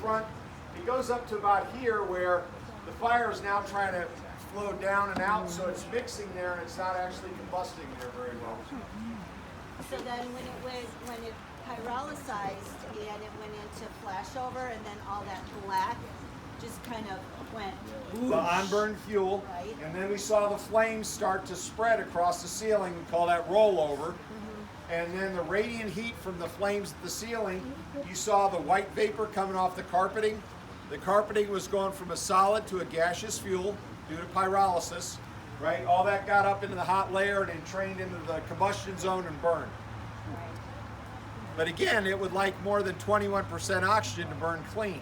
front. It goes up to about here where the fire is now trying to flow down and out, so it's mixing there and it's not actually combusting there very well. So then when it pyrolyzed and it went into flashover and then all that black just kind of went The on-burn fuel, Right. and then we saw the flames start to spread across the ceiling. We call that rollover. And then the radiant heat from the flames at the ceiling, you saw the white vapor coming off the carpeting. The carpeting was going from a solid to a gaseous fuel due to pyrolysis, right? All that got up into the hot layer and entrained into the combustion zone and burned. But again, it would like more than 21% oxygen to burn clean.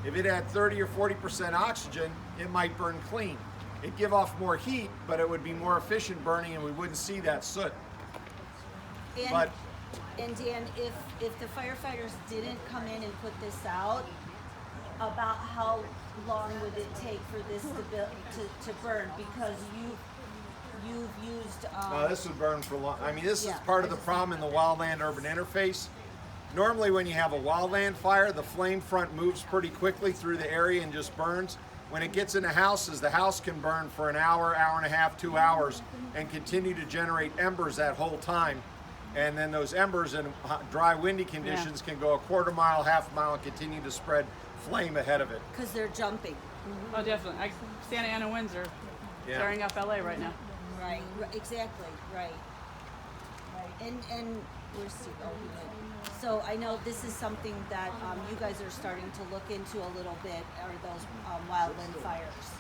If it had 30 or 40% oxygen, it might burn clean. It'd give off more heat, but it would be more efficient burning and we wouldn't see that soot. And Dan, if the firefighters didn't come in and put this out, about how long would it take for this to burn? Because you've used. This would burn for long. I mean, this Yeah, is part I of the just- problem in the wildland-urban interface. Normally, when you have a wildland fire, the flame front moves pretty quickly through the area and just burns. When it gets into houses, the house can burn for an hour, hour and a half, 2 hours, and continue to generate embers that whole time. And then those embers in dry, windy conditions can go a quarter mile, half a mile, and continue to spread flame ahead of it. Because they're jumping. Oh, definitely. Santa Ana winds are Yeah. tearing up LA right now. Right. Exactly. Right. And where's Steve? Oh, he did. So I know this is something that you guys are starting to look into a little bit. Are those wildland fires?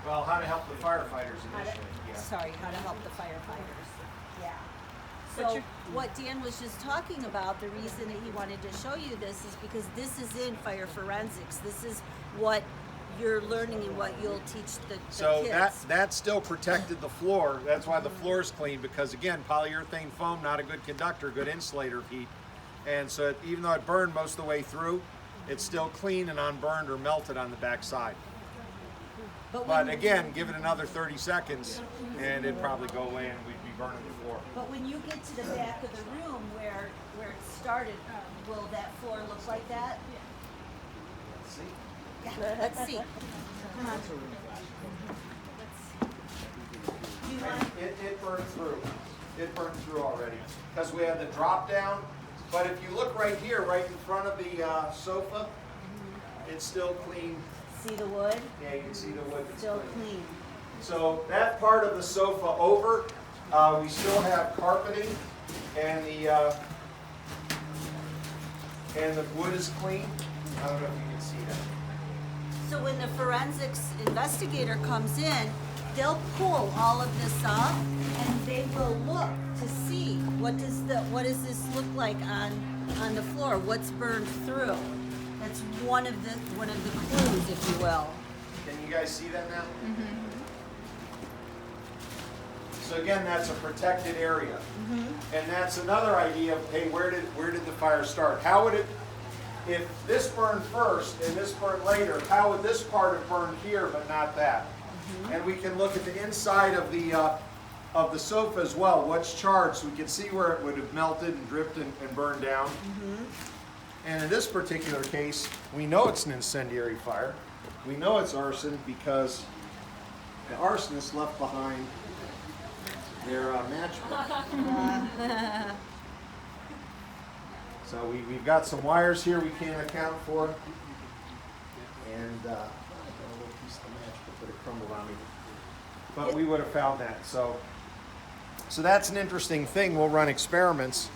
Well, how to help the firefighters initially. Yeah. Sorry, how to help the firefighters. Yeah. But So you're- what Dan was just talking about, the reason that he wanted to show you this is because this is in fire forensics. This is what you're learning and what you'll teach the So kids. that still protected the floor. That's why the floor is clean, because again, polyurethane foam, not a good conductor, good insulator of heat. And so even though it burned most of the way through, it's still clean and unburned or melted on the back side. But when- again, give it another 30 seconds and it'd probably go away and we'd be burning the floor. But when you get to the back of the room where it started, will that floor look like that? Let's see. Yeah, let's see. Come on. You want- It burned through. It burned through already because we had the drop down. But if you look right here, right in front of the sofa, it's still clean. See the wood? Yeah, you can see the wood. It's Still clean. So that part of the sofa over, we still have carpeting, and the wood is clean. I don't know if you can see that. So when the forensics investigator comes in, they'll pull all of this up and they will look to see what does this look like on the floor, what's burned through. That's one of the clues, if you will. Can you guys see that now? So again, that's a protected area, and that's another idea of, hey, where did the fire start? How would it, if this burned first and this burned later, how would this part have burned here but not that? And we can look at the inside of the sofa as well. What's charged? So we can see where it would have melted and dripped and burned down. And in this particular case, we know it's an incendiary fire. We know it's arson because the arsonist left behind their matchbook. So we've got some wires here we can't account for. And a little piece of the matchbook that had crumbled on me. But we would have found that. So that's an interesting thing. We'll run experiments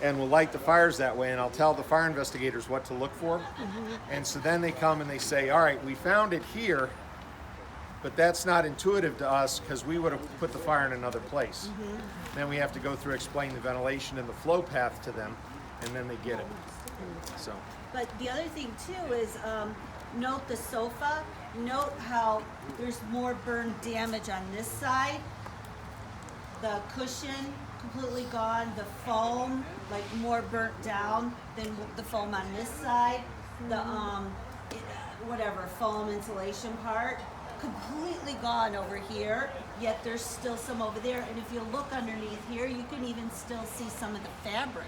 and we'll light the fires that way, and I'll tell the fire investigators what to look for. And so then they come and they say, all right, we found it here, but that's not intuitive to us because we would have put the fire in another place. Then we have to go through, explain the ventilation and the flow path to them, and then they get it. So But the other thing too is note the sofa. Note how there's more burn damage on this side. The cushion completely gone. The foam, like more burnt down than the foam on this side. The whatever foam insulation part completely gone over here. Yet there's still some over there. And if you look underneath here, you can even still see some of the fabric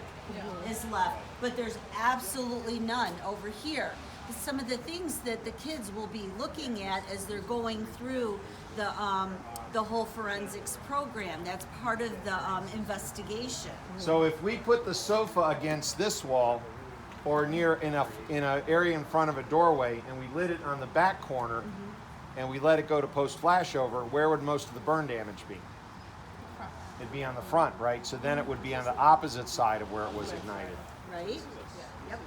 is left. But there's absolutely none over here. some of the things that the kids will be looking at as they're going through the whole forensics program. That's part of the investigation. So if we put the sofa against this wall or near in a area in front of a doorway and we lit it on the back corner and we let it go to post flashover, where would most of the burn damage be? It'd be on the front, right? So then it would be on the opposite side of where it was ignited. Right? Yep.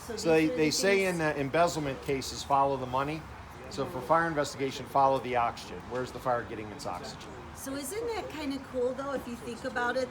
So these are the they say things- in embezzlement cases, follow the money. So for fire investigation, follow the oxygen. Where's the fire getting its oxygen? So isn't that kind of cool though, if you think about it?